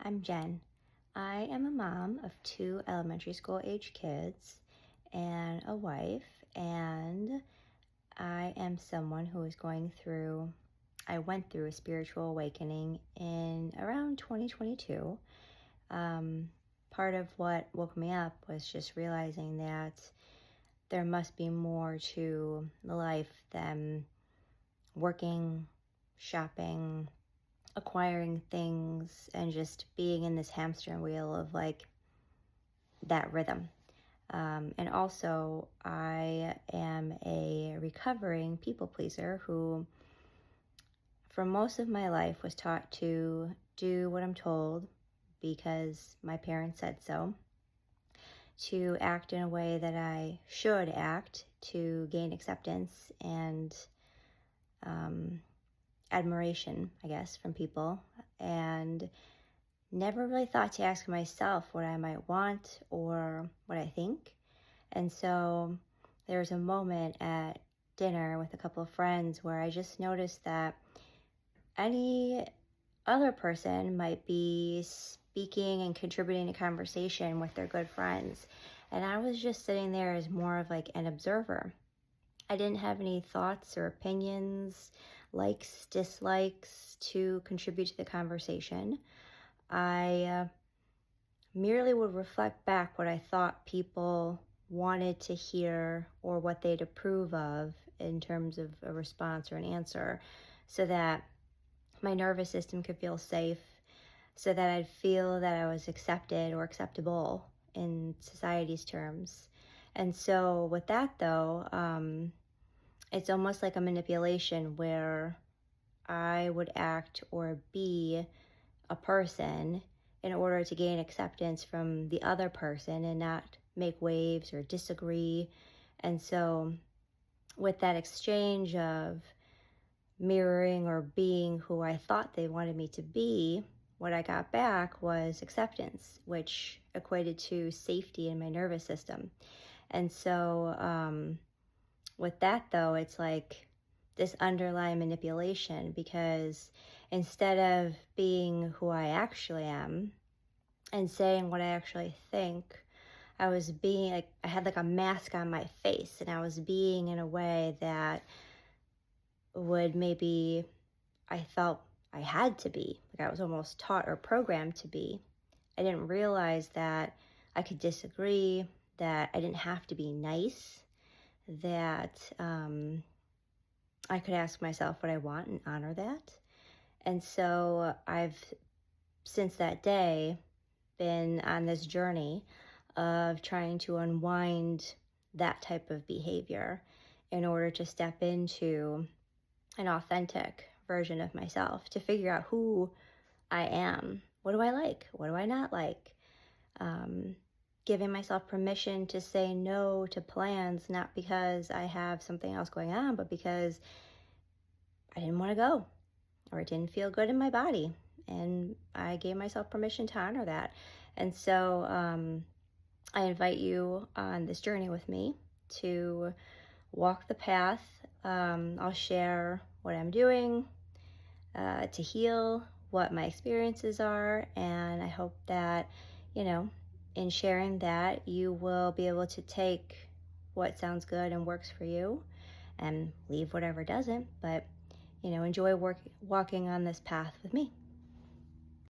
I'm Jen. I am a mom of two elementary school age kids and a wife, and I am someone who is I went through a spiritual awakening in around 2022. Um, Part of what woke me up was just realizing that there must be more to life than working, shopping, acquiring things, and just being in this hamster wheel of like that rhythm. And also, I am a recovering people pleaser who, for most of my life, was taught to do what I'm told because my parents said so, to act in a way that I should act to gain acceptance and um, admiration, I guess, from people. And never really thought to ask myself what I might want or what I think. And so there was a moment at dinner with a couple of friends where I just noticed that any other person might be speaking and contributing to conversation with their good friends. And I was just sitting there as more of like an observer. I didn't have any thoughts or opinions, likes, dislikes to contribute to the conversation. I merely would reflect back what I thought people wanted to hear or what they'd approve of in terms of a response or an answer, so that my nervous system could feel safe, so that I'd feel that I was accepted or acceptable in society's terms. And so with that though, it's almost like a manipulation where I would act or be a person in order to gain acceptance from the other person and not make waves or disagree. And so, with that exchange of mirroring or being who I thought they wanted me to be, what I got back was acceptance, which equated to safety in my nervous system. And so, with that though, it's like this underlying manipulation, because instead of being who I actually am and saying what I actually think, I was being like, I had like a mask on my face, and I was being in a way that would maybe I felt I had to be, like I was almost taught or programmed to be. I didn't realize that I could disagree, that I didn't have to be nice, that I could ask myself what I want and honor that. And so I've, since that day, been on this journey of trying to unwind that type of behavior in order to step into an authentic version of myself, to figure out who I am. What do I like? What do I not like? Um, Giving myself permission to say no to plans, not because I have something else going on, but because I didn't want to go or it didn't feel good in my body. And I gave myself permission to honor that. And so I invite you on this journey with me to walk the path. I'll share what I'm doing to heal, what my experiences are, and I hope that, you know, in sharing that, you will be able to take what sounds good and works for you and leave whatever doesn't, but, enjoy walking on this path with me.